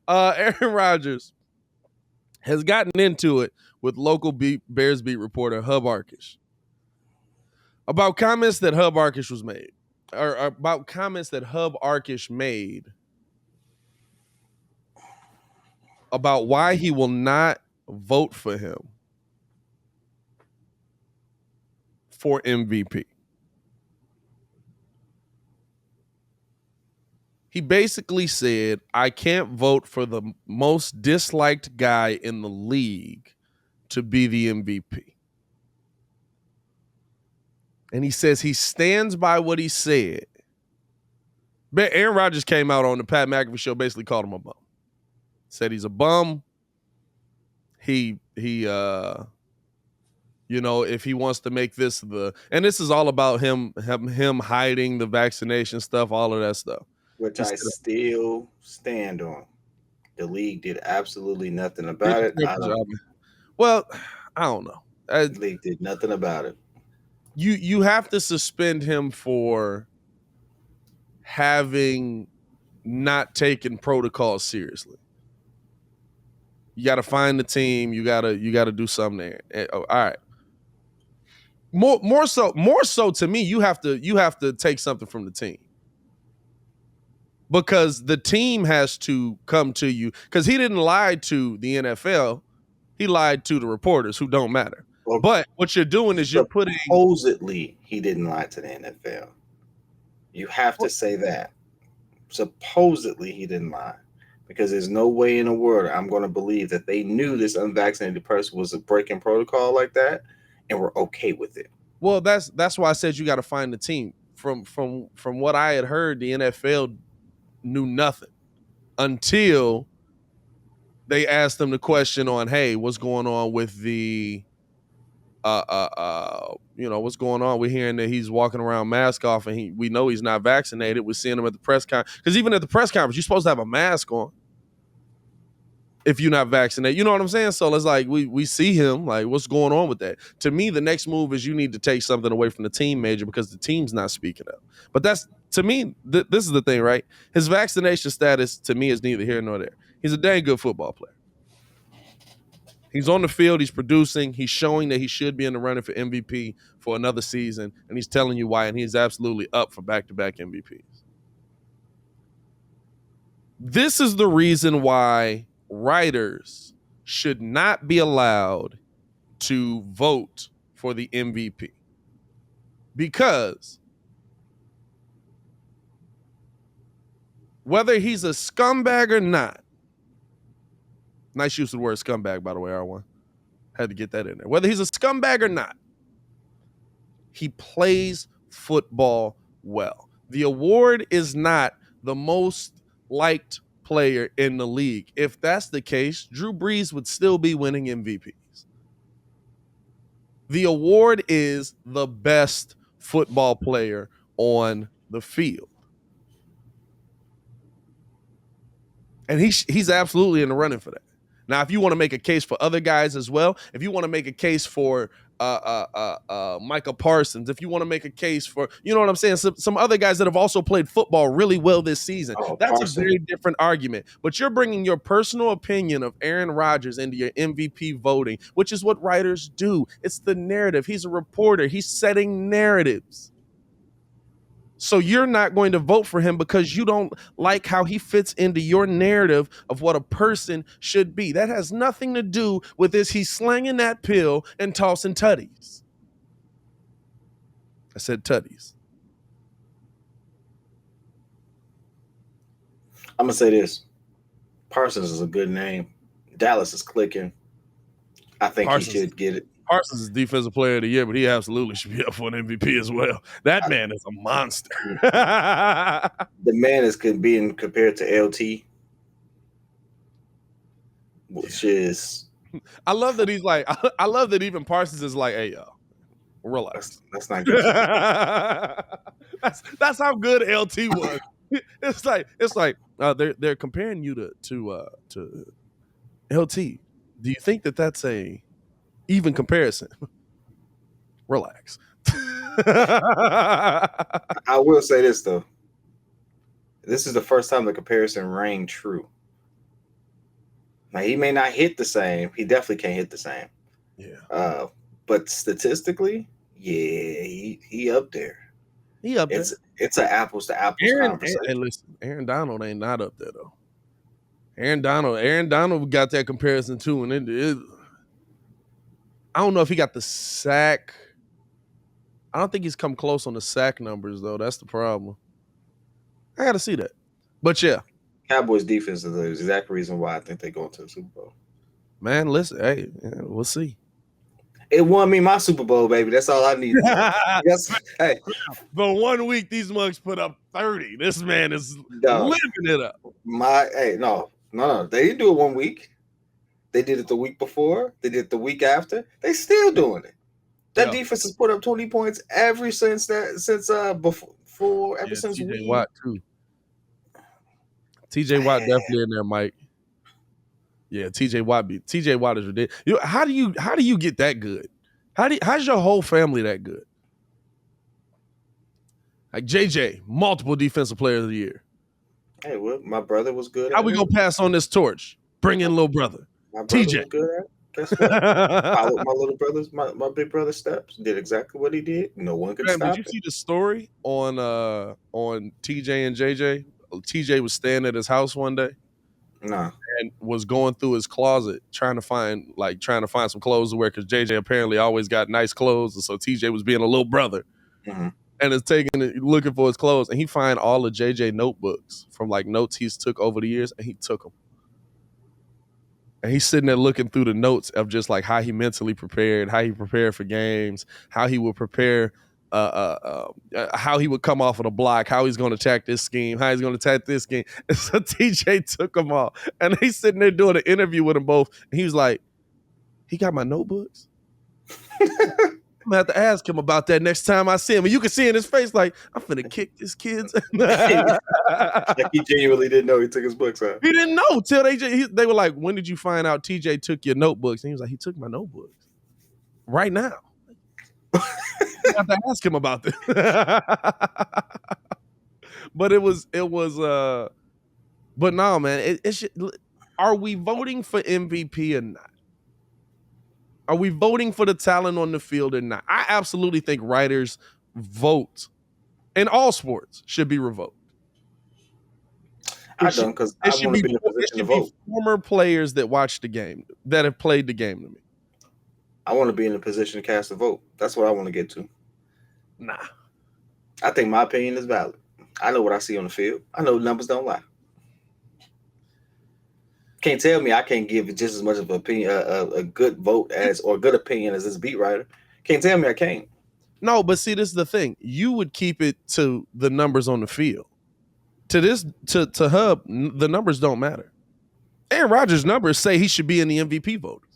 Aaron Rodgers has gotten into it with local Bears beat reporter Hub Arkush about comments that Hub Arkush was made, or about comments that Hub Arkush made about why he will not vote for him for MVP. He basically said, I can't vote for the most disliked guy in the league to be the MVP. And he says he stands by what he said. But Aaron Rodgers came out on the Pat McAfee show, basically called him a bum. Said he's a bum. He if he wants to make this and this is all about him hiding the vaccination stuff, all of that stuff. Which I still stand on. The league did absolutely nothing about it. Well, I don't know. The league did nothing about it. You have to suspend him for having not taken protocol seriously. You got to find the team. You got to do something there. All right. More so to me, you have to take something from the team. Because the team has to come to you. Because he didn't lie to the NFL. He lied to the reporters who don't matter. Well, but what you're doing is you're putting... Supposedly, he didn't lie to the NFL. You have to say that. Supposedly, he didn't lie. Because there's no way in the world I'm going to believe that they knew this unvaccinated person was breaking protocol like that and were okay with it. Well, that's why I said you got to find the team. From what I had heard, the NFL knew nothing until they asked them the question on, hey, what's going on with the what's going on? We're hearing that he's walking around mask off and we know he's not vaccinated. We're seeing him at the press conference. Because even at the press conference, you're supposed to have a mask on if you're not vaccinated. You know what I'm saying? So it's like we see him, like, what's going on with that? To me, the next move is you need to take something away from the team major because the team's not speaking up. But that's, to me, this is the thing, right? His vaccination status, to me, is neither here nor there. He's a dang good football player. He's on the field. He's producing. He's showing that he should be in the running for MVP for another season, and he's telling you why, and he's absolutely up for back-to-back MVPs. This is the reason why writers should not be allowed to vote for the MVP. Because whether he's a scumbag or not, nice use of the word scumbag, by the way, R1. Had to get that in there. Whether he's a scumbag or not, he plays football well. The award is not the most liked player in the league. If that's the case, Drew Brees would still be winning MVPs. The award is the best football player on the field. And he's absolutely in the running for that. Now, if you want to make a case for other guys as well, if you want to make a case for Micah Parsons, if you want to make a case for, you know what I'm saying, some other guys that have also played football really well this season, that's Parsons. A very different argument. But you're bringing your personal opinion of Aaron Rodgers into your MVP voting, which is what writers do. It's the narrative. He's a reporter. He's setting narratives. So you're not going to vote for him because you don't like how he fits into your narrative of what a person should be. That has nothing to do with this. He's slanging that pill and tossing tutties. I said tutties. I'm going to say this. Parsons is a good name. Dallas is clicking. I think Parsons, he should get it. Parsons is Defensive Player of the Year, but he absolutely should be up for an MVP as well. That man is a monster. The man is being compared to LT, which is... I love that he's like... I love that even Parsons is like, hey, yo, relax. That's not good. that's how good LT was. It's like they're comparing you to LT. Do you think that that's a even comparison? Relax. I will say this though. this is the first time the comparison rang true. Now he may not hit the same. He definitely can't hit the same. Yeah. But statistically, yeah, he up there. He up there. It's an apples to apples conversation. Hey, listen, Aaron Donald ain't not up there though. Aaron Donald got that comparison too, and I don't know if he got the sack. I don't think he's come close on the sack numbers though. That's the problem. I got to see that, but yeah, Cowboys defense is the exact reason why I think they go into the Super Bowl. man, listen, hey, we'll see. It won me my Super Bowl, baby. That's all I need. Hey, for 1 week, these mugs put up 30. This man is living it up. No. They didn't do it 1 week. They did it the week before. They did it the week after. They still doing it. That defense has put up 20 points ever since TJ Watt too. TJ Watt definitely in there, Mike. Yeah, TJ Watt is ridiculous. How do you get that good? How's your whole family that good? Like JJ, multiple defensive players of the year. Hey, well, my brother was good. How we gonna pass on this torch? Bring in little brother. My brother TJ. was good at it. Guess what? Followed my little brother's, my big brother's steps. Did exactly what he did. No one could stop it. Did you see the story on TJ and JJ? TJ was staying at his house one day. No. And was going through his closet trying to find some clothes to wear because JJ apparently always got nice clothes, and so TJ was being a little brother. Mm-hmm. And is looking for his clothes, and he find all the JJ notebooks from like notes he's took over the years, and he took them. And he's sitting there looking through the notes of just like how he mentally prepared, how he prepared for games, how he would prepare, how he would come off of the block, how he's going to attack this scheme, how he's going to attack this scheme. And so TJ took them all. And he's sitting there doing an interview with them both. And he was like, he got my notebooks? I'm going to have to ask him about that next time I see him. And you can see in his face, like, I'm finna kick this kid's. Like he genuinely didn't know he took his books out. He didn't know till they were like, when did you find out TJ took your notebooks? And he was like, he took my notebooks right now. I have to ask him about this. But but no, man, are we voting for MVP or not? Are we voting for the talent on the field or not? I absolutely think writers' vote in all sports should be revoked. I don't, because I want to be in a position to vote. Former players that watch the game, that have played the game to me. I want to be in a position to cast a vote. That's what I want to get to. Nah. I think my opinion is valid. I know what I see on the field. I know the numbers don't lie. Can't tell me I can't give just as much of an opinion, a good vote or good opinion as this beat writer. Can't tell me I can't. No, but see, this is the thing. You would keep it to the numbers on the field. To Hub, the numbers don't matter. Aaron Rodgers' numbers say he should be in the MVP voters.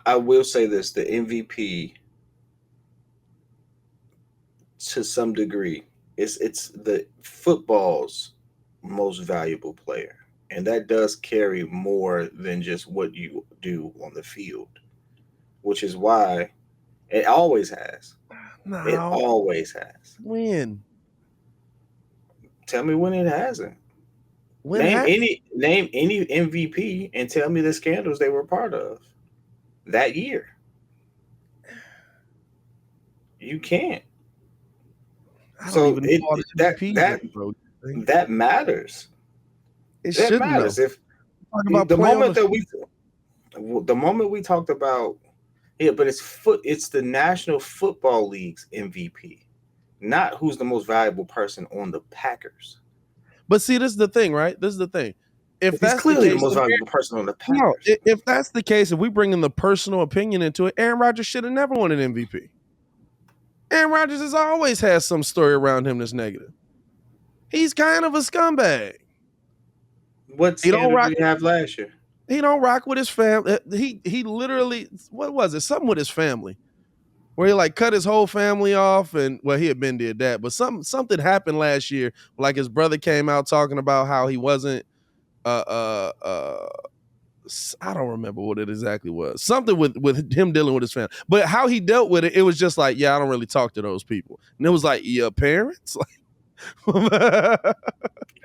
I will say this: the MVP, to some degree, it's the football's most valuable player. And that does carry more than just what you do on the field, which is why it always has. No. It always has. When? Tell me when it hasn't. Name any MVP and tell me the scandals they were part of that year. You can't. So that matters. It matters. If the moment we talked about but it's the National Football League's MVP, not who's the most valuable person on the Packers. But see, this is the thing, right? This is the thing. If that's clearly the most valuable person on the Packers. No, if that's the case, if we bring in the personal opinion into it, Aaron Rodgers should have never won an MVP. Aaron Rodgers has always had some story around him that's negative. He's kind of a scumbag. What scandal did he have last year? He don't rock with his family. He literally, what was it? Something with his family, where he like cut his whole family off, and well, he had been did that, but something happened last year. Like his brother came out talking about how he wasn't. I don't remember what it exactly was. Something with him dealing with his family, but how he dealt with it, it was just like, yeah, I don't really talk to those people, and it was like, your parents, like.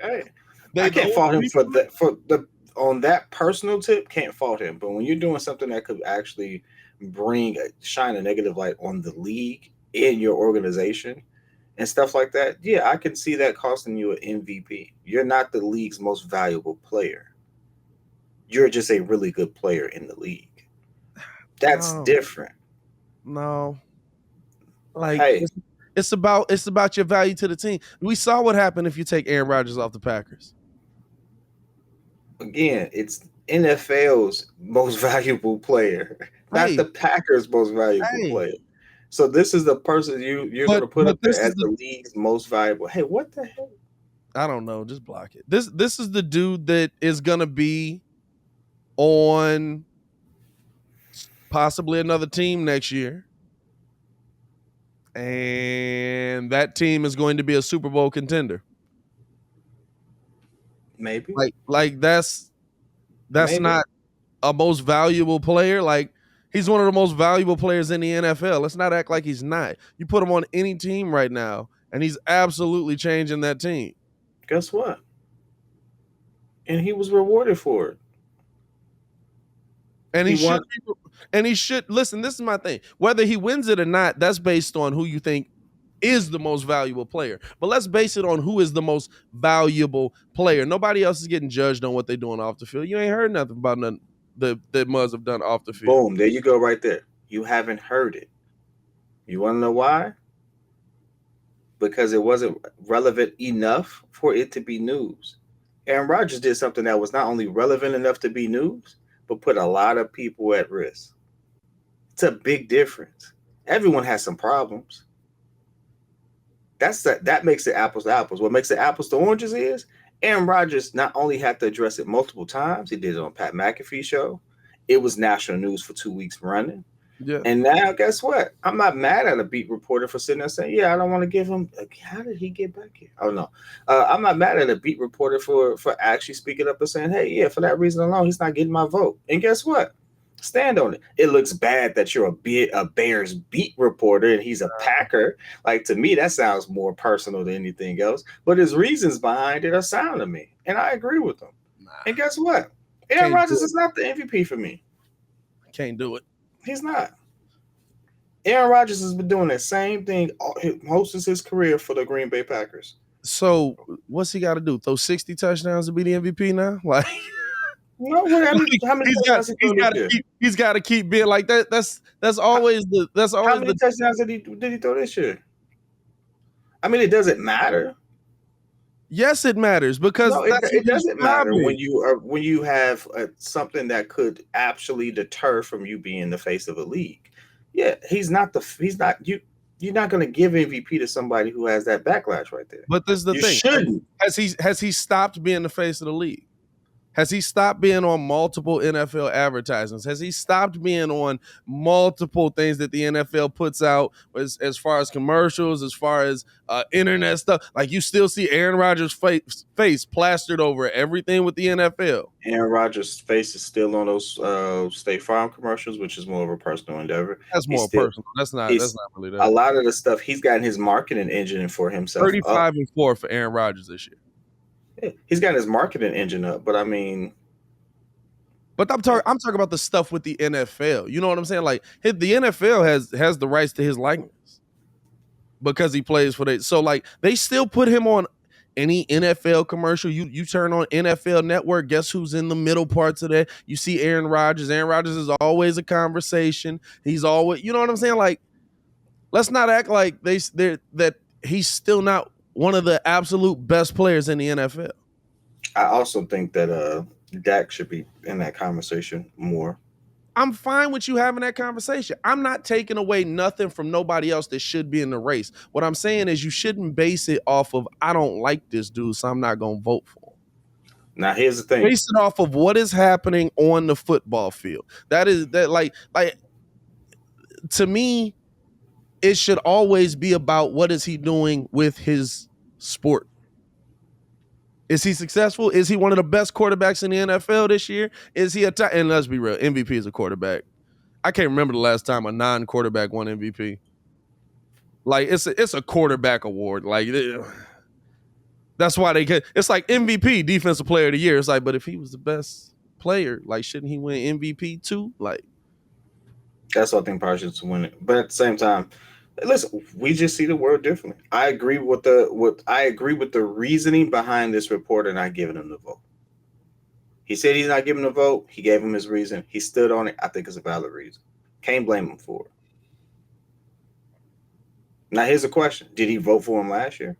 Hey, They I the can't only fault him for people. that. For the on that personal tip, can't fault him. But when you're doing something that could actually shine a negative light on the league in your organization and stuff like that, yeah, I can see that costing you an MVP. You're not the league's most valuable player. You're just a really good player in the league. That's No, different. no. Like Hey, it's about your value to the team. We saw what happened if you take Aaron Rodgers off the Packers. again, it's NFL's most valuable player, not Hey, the Packers' most valuable hey. player. So this is the person you're going But to put up there this is as the, the league's most valuable. Hey, what the hell? I don't know, just block it. This is the dude that is gonna be on possibly another team next year. And that team is going to be a Super Bowl contender. Maybe, Like that's maybe. not a most valuable player. Like he's one of the most valuable players in the NFL. Let's not act like he's not. You put him on any team right now, and he's absolutely changing that team. Guess what? And he was rewarded for it. And He he won. should be, and he should listen. This is my thing. Whether he wins it or not, that's based on who you think is the most valuable player. But let's base it on who is the most valuable player. Nobody else is getting judged on what they're doing off the field. You ain't heard nothing about none that Muzz have done off the field. Boom. There you go, right there. You haven't heard it. You want to know why? Because it wasn't relevant enough for it to be news. Aaron Rodgers did something that was not only relevant enough to be news, but put a lot of people at risk. It's a big difference. Everyone has some problems. That makes it apples to apples. What makes it apples to oranges is Aaron Rodgers not only had to address it multiple times, he did it on Pat McAfee show. It was national news for 2 weeks running. Yeah. And now, guess what? I'm not mad at a beat reporter for sitting there saying, "Yeah, I don't want to give him." How did he get back here? I don't know. I'm not mad at a beat reporter for actually speaking up and saying, "Hey, yeah, for that reason alone, he's not getting my vote." And guess what? Stand on it. It looks bad that you're a Bears beat reporter and he's a Packer. Like to me, that sounds more personal than anything else. But his reasons behind it are sound to me, and I agree with them. And guess what? Aaron Rodgers is not the MVP for me. Can't do it. He's not. Aaron Rodgers has been doing the same thing most of his career for the Green Bay Packers. So what's he got to do? Throw 60 touchdowns to be the MVP now? Like no, how many touchdowns he throw this year? He's got to keep being like that. That's always how many touchdowns did he throw this year? I mean, it doesn't matter. Yes, it matters because no, it doesn't matter when you have something that could actually deter from you being the face of a league. Yeah, you're not going to give MVP to somebody who has that backlash right there. But this is the thing. Shouldn't. Has he stopped being the face of the league? Has he stopped being on multiple NFL advertisements? Has he stopped being on multiple things that the NFL puts out as far as commercials, as far as internet stuff? Like you still see Aaron Rodgers' face plastered over everything with the NFL. Aaron Rodgers' face is still on those State Farm commercials, which is more of a personal endeavor. That's more personal. That's not really that. A lot of the stuff he's gotten his marketing engine for himself. 35-4 for Aaron Rodgers this year. He's got his marketing engine up, but I mean, I'm talking about the stuff with the NFL. You know what I'm saying? Like the NFL has the rights to his likeness because he plays for them. So like they still put him on any NFL commercial. You turn on NFL Network. Guess who's in the middle parts of that? You see Aaron Rodgers. Aaron Rodgers is always a conversation. He's always, you know what I'm saying? Like let's not act like that he's still not one of the absolute best players in the NFL. I also think that Dak should be in that conversation more. I'm fine with you having that conversation. I'm not taking away nothing from nobody else that should be in the race. What I'm saying is you shouldn't base it off of, I don't like this dude, so I'm not going to vote for him. Now, here's the thing. Base it off of what is happening on the football field. Like to me, it should always be about what is he doing with his sport. Is he successful? Is he one of the best quarterbacks in the NFL this year? Is he and let's be real, MVP is a quarterback. I can't remember the last time a non-quarterback won MVP. Like it's a quarterback award. Like That's why they get. It's like MVP, Defensive Player of the Year. It's like, but if he was the best player, like, shouldn't he win MVP too? Like, That's what I think probably should win it. But at the same time, listen, we just see the world differently. I agree with the reasoning behind this reporter not giving him the vote. He said he's not giving the vote. He gave him his reason. He stood on it. I think it's a valid reason. Can't blame him for it. Now here's the question: did he vote for him last year?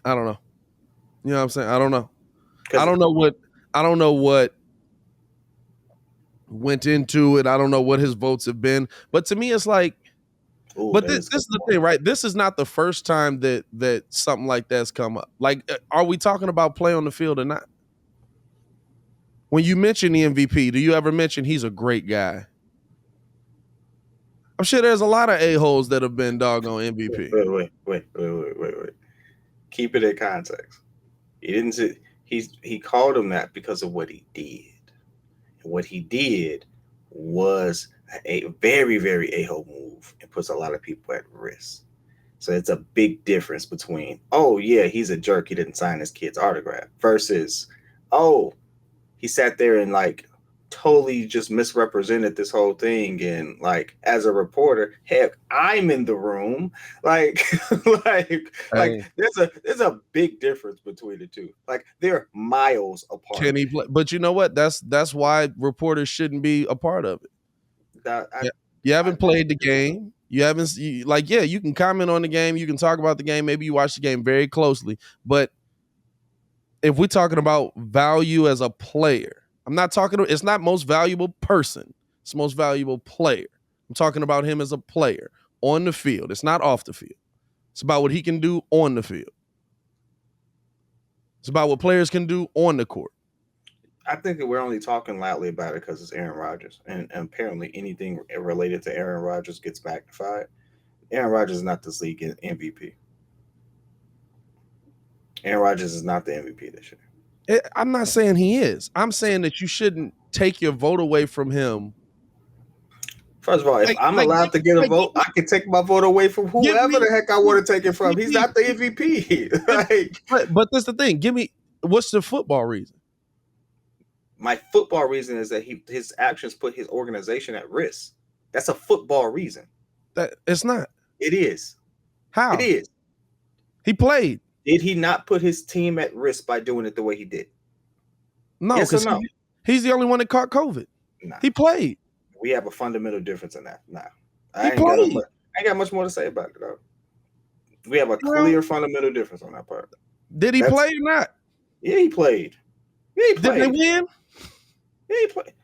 I don't know. You know what I'm saying? I don't know. I don't know what went into it. I don't know what his votes have been. But to me, it's like, but this is the thing, right? This is not the first time that something like that's come up. Like, are we talking about play on the field or not? When you mention the MVP, do you ever mention he's a great guy? I'm sure there's a lot of a-holes that have been doggone MVP. Wait. Keep it in context. He didn't say he called him that because of what he did. And what he did was a very, very a-hole move and puts a lot of people at risk. So it's a big difference between, oh yeah, he's a jerk, he didn't sign his kid's autograph, versus, oh, he sat there and like totally just misrepresented this whole thing. And like, as a reporter, heck, I'm in the room. Like, there's a big difference between the two. Like, they're miles apart. Can he play? But you know what? That's why reporters shouldn't be a part of it. You haven't played the game. You haven't you can comment on the game. You can talk about the game. Maybe you watch the game very closely. But if we're talking about value as a player, it's not most valuable person. It's most valuable player. I'm talking about him as a player on the field. It's not off the field. It's about what he can do on the field. It's about what players can do on the court. I think that we're only talking loudly about it because it's Aaron Rodgers. And apparently anything related to Aaron Rodgers gets magnified. Aaron Rodgers is not this league MVP. Aaron Rodgers is not the MVP this year. I'm not saying he is. I'm saying that you shouldn't take your vote away from him. First of all, if I'm allowed to get a vote, I can take my vote away from whoever the heck I want to take it from. He's not the MVP. But that's the thing. What's the football reason? My football reason is that his actions put his organization at risk. That's a football reason. That it's not. It is. How? It is. He played. Did he not put his team at risk by doing it the way he did? No, because he's the only one that caught COVID. Nah. He played. We have a fundamental difference in that. Nah. I ain't got much more to say about it, though. We have a clear fundamental difference on that part. Did he play or not? Yeah, he played. Did they win? Yeah, he played.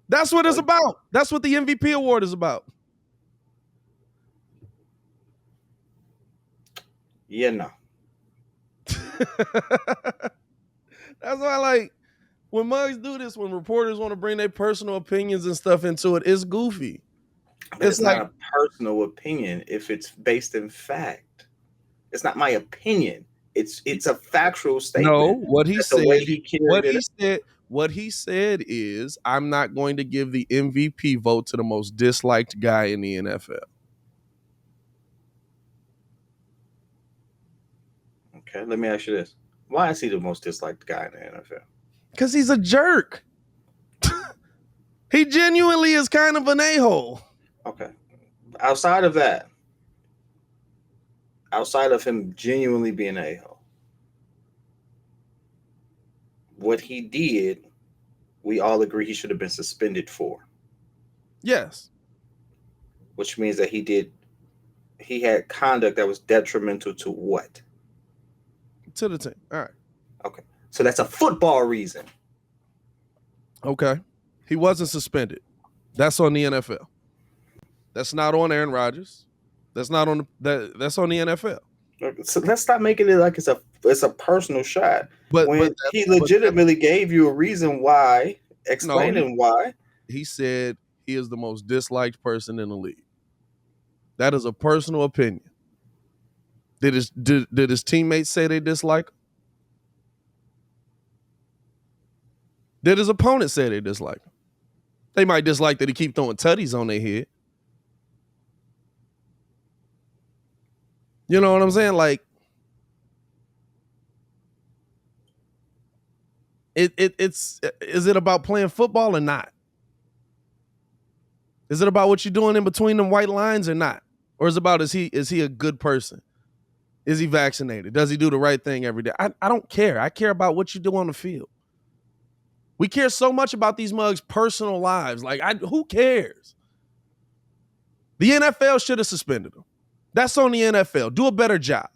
That's what it's about. That's what the MVP award is about. Yeah, no. That's why, when mugs do this, when reporters want to bring their personal opinions and stuff into it, it's goofy. It's not a personal opinion if it's based in fact. It's not my opinion. It's a factual statement. No, what he said is, I'm not going to give the MVP vote to the most disliked guy in the NFL. Okay, let me ask you this. Why is he the most disliked guy in the NFL? Because he's a jerk. He genuinely is kind of an a-hole. Okay. Outside of him genuinely being an a-hole, what he did, we all agree he should have been suspended for. Yes. Which means that he had conduct that was detrimental to what? To the team. All right. Okay. So that's a football reason. Okay. He wasn't suspended. That's on the NFL. That's not on Aaron Rodgers. That's not on that's on the NFL. So let's stop making it like it's a personal shot. But he legitimately gave you a reason why, explaining why. He said he is the most disliked person in the league. That is a personal opinion. Did his teammates say they dislike him? Did his opponents say they dislike him? They might dislike that he keep throwing tutties on their head. You know what I'm saying? Is it about playing football or not? Is it about what you're doing in between them white lines or not? Or is it about is he a good person? Is he vaccinated? Does he do the right thing every day? I don't care. I care about what you do on the field. We care so much about these mugs' personal lives. Like, who cares? The NFL should have suspended him. That's on the NFL. Do a better job.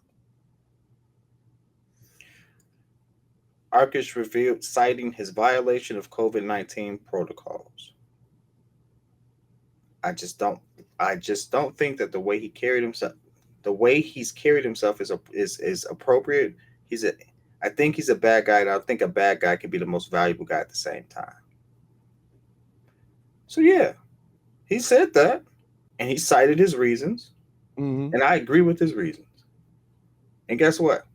Arkush revealed citing his violation of COVID-19 protocols. I just don't think that the way he's carried himself is appropriate. I think he's a bad guy, and I think a bad guy can be the most valuable guy at the same time. So yeah, he said that, and he cited his reasons, and I agree with his reasons. And guess what?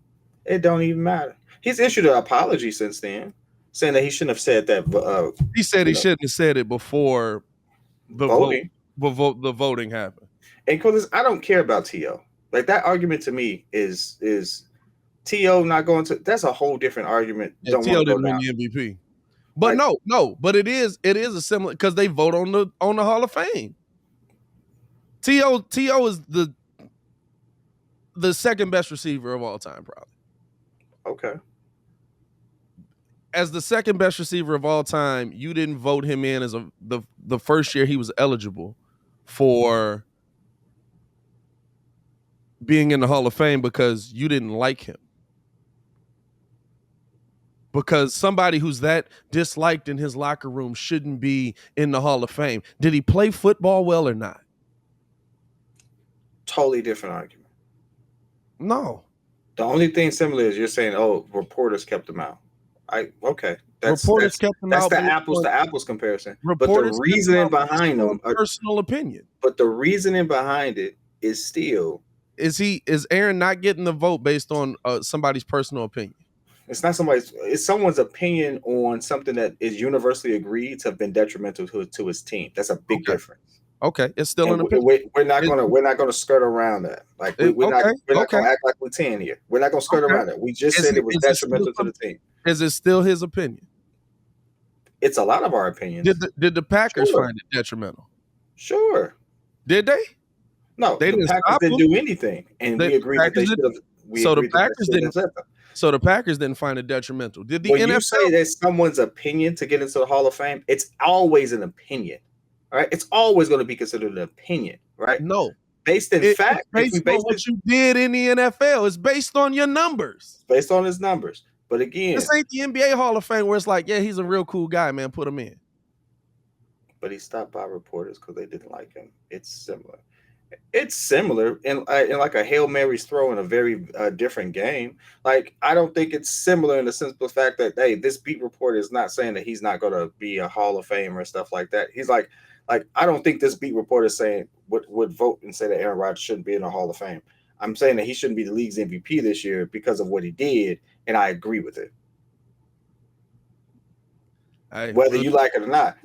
It don't even matter. He's issued an apology since then, saying that he shouldn't have said that. He said he shouldn't have said it before the voting. The voting happened. And because I don't care about T.O. Like, that argument to me is T.O. not going to. That's a whole different argument. Yeah, T.O. didn't win the MVP, but like, no. But it is a similar, because they vote on the Hall of Fame. T.O. is the second best receiver of all time, probably. Okay. As the second best receiver of all time, you didn't vote him in as the first year he was eligible for being in the Hall of Fame because you didn't like him. Because somebody who's that disliked in his locker room shouldn't be in the Hall of Fame. Did he play football well or not? Totally different argument. No. The only thing similar is you're saying, oh, reporters kept him out. Reporters kept him out. That's the apples to apples comparison. But the reasoning behind them, personal opinion. But the reasoning behind it is still, is Aaron not getting the vote based on somebody's personal opinion? It's someone's opinion on something that is universally agreed to have been detrimental to his team. That's a big difference. Okay, it's still an opinion. We're not gonna skirt around that. Like, we're not gonna act like we're 10 here. We're not gonna skirt around that. We just said it was detrimental to the team. Is it still his opinion? It's a lot of our opinions. Did the Packers find it detrimental? Sure. Did they? No, the Packers didn't do anything, and we agreed that they should have. So the Packers didn't. So the Packers didn't find it detrimental. Did the NFL? When you say that's someone's opinion to get into the Hall of Fame, it's always an opinion. All right, it's always going to be considered an opinion, right? No, based in fact. Based on what you did in the NFL, it's based on your numbers. It's based on his numbers. But again, this ain't the NBA Hall of Fame where it's like, yeah, he's a real cool guy, man. Put him in. But he stopped by reporters because they didn't like him. It's similar. It's similar in like a Hail Mary's throw in a very different game. Like, I don't think it's similar in the simple fact that, hey, this beat reporter is not saying that he's not going to be a Hall of Famer and stuff like that. He's like, I don't think this beat reporter is saying would vote and say that Aaron Rodgers shouldn't be in the Hall of Fame. I'm saying that he shouldn't be the league's MVP this year because of what he did, and I agree with it. Whether you like it or not,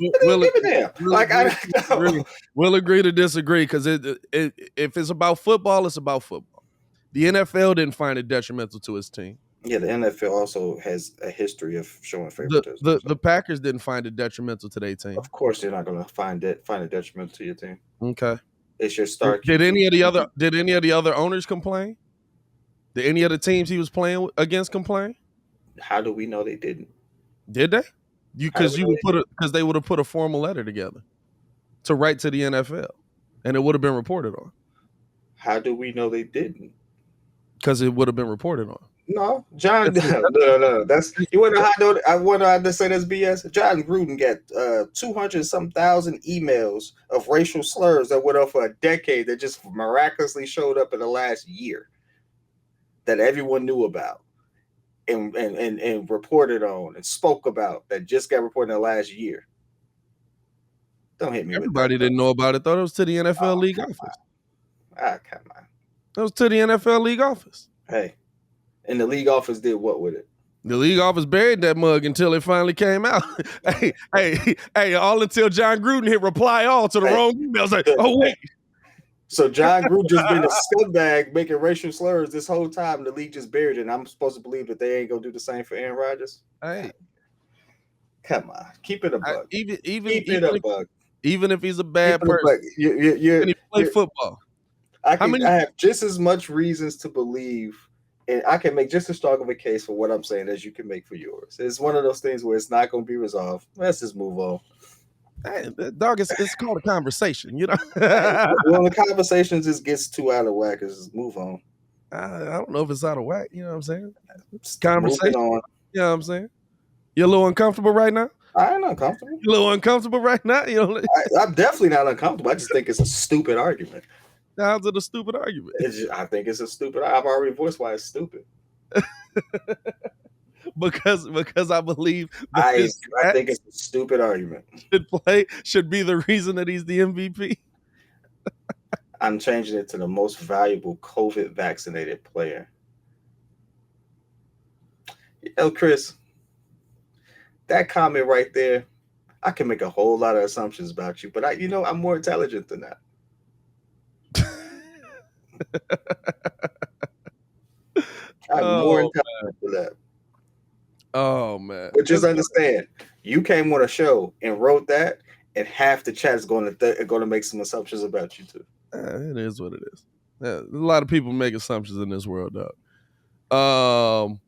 we'll agree to disagree, because if it's about football, it's about football. The NFL didn't find it detrimental to his team. Yeah, the NFL also has a history of showing favoritism. The Packers didn't find it detrimental to their team. Of course, they're not going to find it detrimental to your team. Okay, it's your star. Did any of the other owners complain? Did any of the teams he was playing against complain? How do we know they didn't? Did they? Because they would have put a formal letter together to write to the NFL, and it would have been reported on. How do we know they didn't? Because it would have been reported on. No, John. No. That's you want to know. I want to say that's BS. John Gruden got 200-some-thousand emails of racial slurs that went on for a decade that just miraculously showed up in the last year that everyone knew about and reported on and spoke about, that just got reported in the last year. Don't hit me. Everybody didn't know about it though. It was to the NFL league office. Come on. It was to the NFL league office. Hey. And the league office did what with it? The league office buried that mug until it finally came out. hey, all until John Gruden hit reply all to the wrong emails. Like, oh, wait. So John Gruden just been a scumbag making racial slurs this whole time. The league just buried it. And I'm supposed to believe that they ain't going to do the same for Aaron Rodgers? Hey, Come on, keep it a buck. Even Keep it a buck. even if he's a Keep bad it a buck. person, can he play You're football? I How many? have just as much reasons to believe, and I can make just as strong of a case for what I'm saying as you can make for yours. It's one of those things where it's not going to be resolved. Let's just move on. Hey, dog, it's called a conversation, you know. Well, the conversation just gets too out of whack. Just move on. I don't know if it's out of whack. You know what I'm saying? Moving Conversation. on. You know what I'm saying? You're a little uncomfortable right now. I'm uncomfortable. You're a little uncomfortable right now. You know, I'm definitely not uncomfortable. I just think it's a stupid argument. how's it a stupid argument? I think it's a stupid. I've already voiced why it's stupid. because I believe I his think it's a stupid argument. should be the reason that he's the MVP. I'm changing it to the most valuable COVID vaccinated player. Chris, that comment right there, I can make a whole lot of assumptions about you, but I'm more intelligent than that. I'm more intelligent than that. Oh man! But just understand, you came on a show and wrote that, and half the chat is going to make some assumptions about you too. It is what it is. Yeah, a lot of people make assumptions in this world, dog.